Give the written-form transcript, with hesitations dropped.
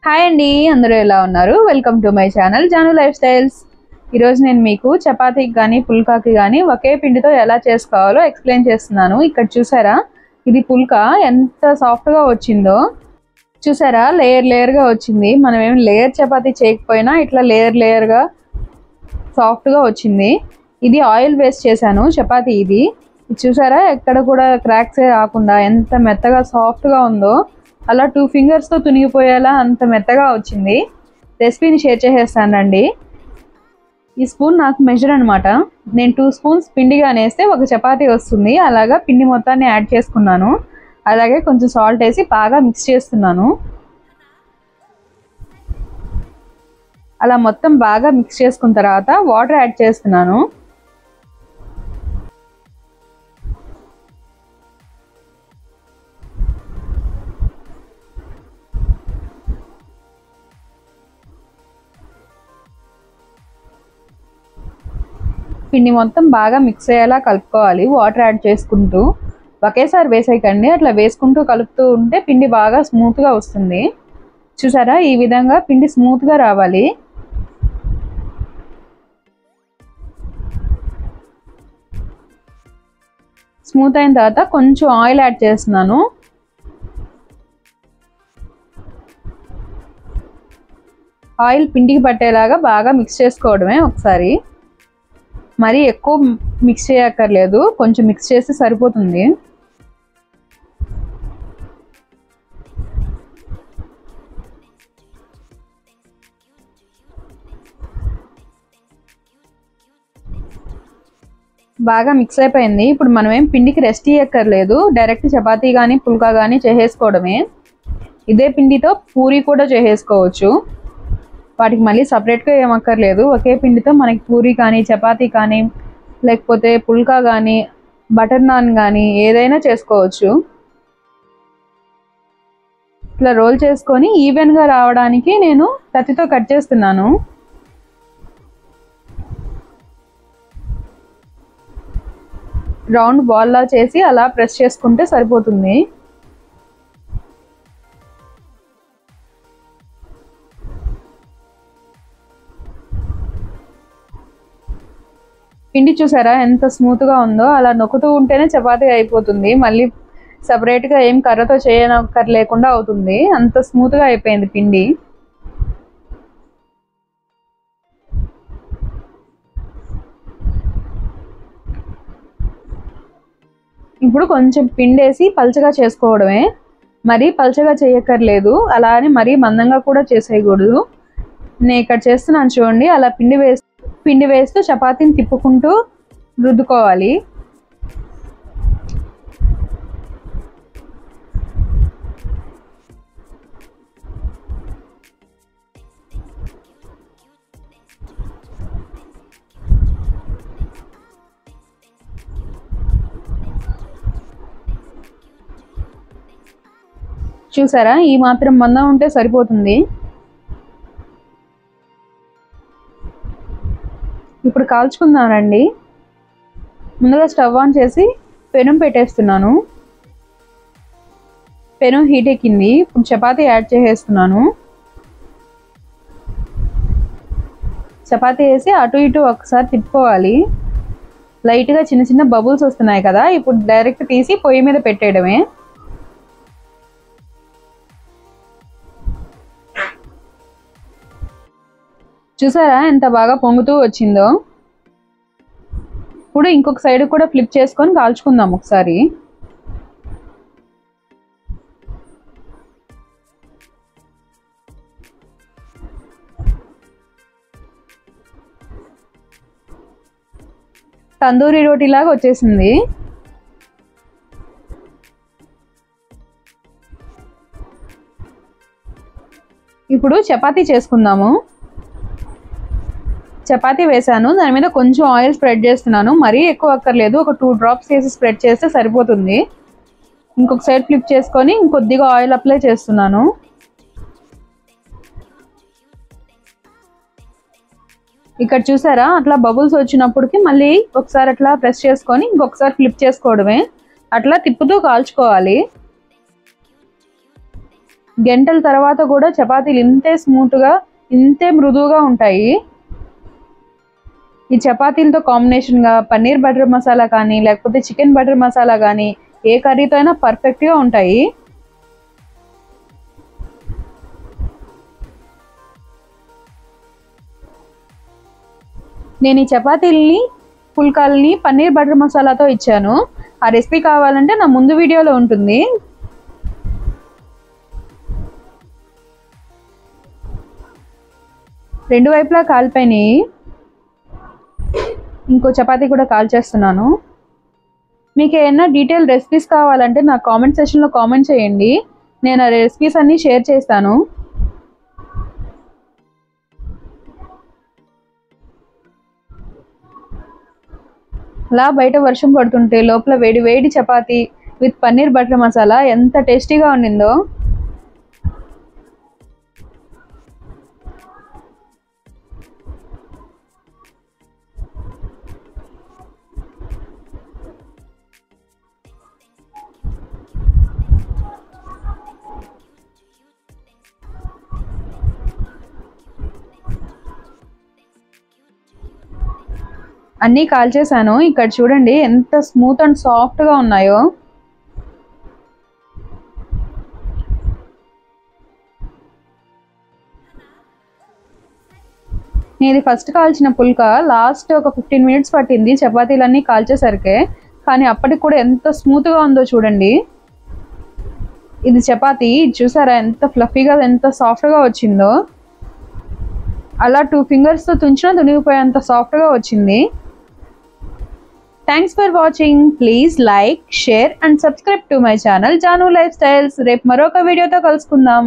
Hi అండి, అందరూ ఎలా ఉన్నారు? Welcome to my channel Janu lifestyles. ఈరోజు నేను మీకు చపాతీకి కానీ పుల్కాకి కానీ ఒకే పిండితో ఎలా చేసుకోవాలో ఎక్స్ప్లెయిన్ చేస్తున్నాను. ఇక్కడ చూసారా, ఇది పుల్కా ఎంత సాఫ్ట్గా వచ్చిందో. చూసారా, లేయర్ లేయర్గా వచ్చింది. మనం ఏం లేయర్ చపాతీ చేయకపోయినా ఇట్లా లేయర్ లేయర్గా సాఫ్ట్గా వచ్చింది. ఇది ఆయిల్ వేస్ట్ చేశాను చపాతీ. ఇది చూసారా, ఎక్కడ కూడా క్రాక్సే రాకుండా ఎంత మెత్తగా సాఫ్ట్గా ఉందో. అలా 2 ఫింగర్స్తో తునిగిపోయేలా అంత మెత్తగా వచ్చింది. రెసిపీని షేర్ చేసేస్తానండి. ఈ స్పూన్ నాకు మెజర్ అనమాట. నేను 2 స్పూన్స్ పిండిగా వేస్తే ఒక చపాతీ వస్తుంది. అలాగా పిండి మొత్తాన్ని యాడ్ చేసుకున్నాను. అలాగే కొంచెం సాల్ట్ వేసి బాగా మిక్స్ చేస్తున్నాను. అలా మొత్తం బాగా మిక్స్ చేసుకున్న తర్వాత వాటర్ యాడ్ చేస్తున్నాను. పిండి మొత్తం బాగా మిక్స్ అయ్యేలా కలుపుకోవాలి. వాటర్ యాడ్ చేసుకుంటూ ఒకేసారి వేసేయకండి, అట్లా వేసుకుంటూ కలుపుతూ ఉంటే పిండి బాగా స్మూత్గా వస్తుంది. చూసారా, ఈ విధంగా పిండి స్మూత్గా రావాలి. స్మూత్ అయిన తర్వాత కొంచెం ఆయిల్ యాడ్ చేస్తున్నాను. ఆయిల్ పిండికి పట్టేలాగా బాగా మిక్స్ చేసుకోవడమే ఒకసారి. మరీ ఎక్కువ మిక్స్ చేయక్కర్లేదు, కొంచెం మిక్స్ చేస్తే సరిపోతుంది. బాగా మిక్స్ అయిపోయింది. ఇప్పుడు మనం ఏం పిండికి రెస్ట్ ఇవ్వక్కర్లేదు, డైరెక్ట్ చపాతీ కానీ పుల్కా కానీ చేసేసుకోవడమే. ఇదే పిండితో పూరి కూడా చేసేసుకోవచ్చు. వాటికి మళ్ళీ సపరేట్గా ఏమక్కర్లేదు. ఒకే పిండితో మనకి పూరి కానీ చపాతీ కానీ లేకపోతే పుల్కా కానీ బటర్ నాన్ కానీ ఏదైనా చేసుకోవచ్చు. ఇట్లా రోల్ చేసుకొని ఈవెన్గా రావడానికి నేను కత్తితో కట్ చేస్తున్నాను. రౌండ్ బాల్లా చేసి అలా ప్రెస్ చేసుకుంటే సరిపోతుంది. పిండి చూసారా ఎంత స్మూత్గా ఉందో. అలా నొక్కుతూ ఉంటేనే చపాతీ అయిపోతుంది. మళ్ళీ సపరేట్గా ఏం కర్రతో చేయనక్కర్లేకుండా అవుతుంది. అంత స్మూత్గా అయిపోయింది పిండి. ఇప్పుడు కొంచెం పిండి వేసి పల్చగా చేసుకోవడమే. మరీ పల్చగా చేయక్కర్లేదు, అలా అని మరీ మందంగా కూడా చేసేయకూడదు. నేను ఇక్కడ చేస్తున్నాను చూడండి. అలా పిండి వేస్తూ చపాతీని తిప్పుకుంటూ రుద్దుకోవాలి. చూసారా, ఈ మాత్రం మందం ఉంటే సరిపోతుంది. ఇప్పుడు కాల్చుకుందామండి. ముందుగా స్టవ్ ఆన్ చేసి పెనం పెట్టేస్తున్నాను. పెనం హీట్ ఎక్కింది. ఇప్పుడు చపాతీ యాడ్ చేసేస్తున్నాను. చపాతీ వేసి అటు ఇటు ఒకసారి తిప్పుకోవాలి. లైట్గా చిన్న చిన్న బబుల్స్ వస్తున్నాయి కదా, ఇప్పుడు డైరెక్ట్ తీసి పొయ్యి మీద పెట్టేయడమే. చూసారా ఎంత బాగా పొంగుతూ వచ్చిందో. ఇప్పుడు ఇంకొక సైడ్ కూడా ఫ్లిప్ చేసుకొని కాల్చుకుందాం ఒకసారి. తందూరి రోటీ లాగా వచ్చేసింది. ఇప్పుడు చపాతీ చేసుకుందాము. చపాతీ వేసాను, దాని మీద కొంచెం ఆయిల్ స్ప్రెడ్ చేస్తున్నాను. మరీ ఎక్కువ అక్కర్లేదు, ఒక 2 డ్రాప్స్ వేసి స్ప్రెడ్ చేస్తే సరిపోతుంది. ఇంకొక సైడ్ ఫ్లిప్ చేసుకొని ఇంకొద్దిగా ఆయిల్ అప్లై చేస్తున్నాను. ఇక్కడ చూసారా, అట్లా బబుల్స్ వచ్చినప్పటికి మళ్ళీ ఒకసారి అట్లా ప్రెస్ చేసుకొని ఇంకొకసారి ఫ్లిప్ చేసుకోవడమే. అట్లా తిప్పుతూ కాల్చుకోవాలి. గంటల తర్వాత కూడా చపాతీలు ఇంతే స్మూత్గా ఇంతే మృదువుగా ఉంటాయి. ఈ చపాతీలతో కాంబినేషన్గా పన్నీర్ బటర్ మసాలా కానీ లేకపోతే చికెన్ బటర్ మసాలా కానీ ఏ కర్రీతో అయినా పర్ఫెక్ట్గా ఉంటాయి. నేను ఈ చపాతీలని పుల్కాల్ని పన్నీర్ బటర్ మసాలాతో ఇచ్చాను. ఆ రెసిపీ కావాలంటే నా ముందు వీడియోలో ఉంటుంది. రెండు వైపులా కాలిపోయినాయి. ఇంకో చపాతీ కూడా కాల్చేస్తున్నాను. మీకు ఏమైనా డీటెయిల్ రెసిపీస్ కావాలంటే నా కామెంట్ సెక్షన్లో కామెంట్ చేయండి. నేను ఆ రెసిపీస్ అన్నీ షేర్ చేస్తాను. అలా బయట వర్షం పడుతుంటే లోపల వేడి వేడి చపాతీ విత్ పన్నీర్ బటర్ మసాలా ఎంత టేస్టీగా ఉండిందో. అన్నీ కాల్చేసాను. ఇక్కడ చూడండి ఎంత స్మూత్ అండ్ సాఫ్ట్గా ఉన్నాయో. నేను ఫస్ట్ కాల్చిన పుల్కా లాస్ట్ ఒక 15 మినిట్స్ పట్టింది చపాతీలన్నీ కాల్చేసరికే. కానీ అప్పటికి కూడా ఎంత స్మూత్గా ఉందో చూడండి. ఇది చపాతీ చూసారా ఎంత ఫ్లఫీగా ఎంత సాఫ్ట్గా వచ్చిందో. అలా 2 ఫింగర్స్తో తుంచినా తునిగిపోయేంత సాఫ్ట్గా వచ్చింది. Thanks for watching. Please like, share and subscribe to my channel Janu lifestyles. రేపు మరొక వీడియోతో కలుసుకుందాం.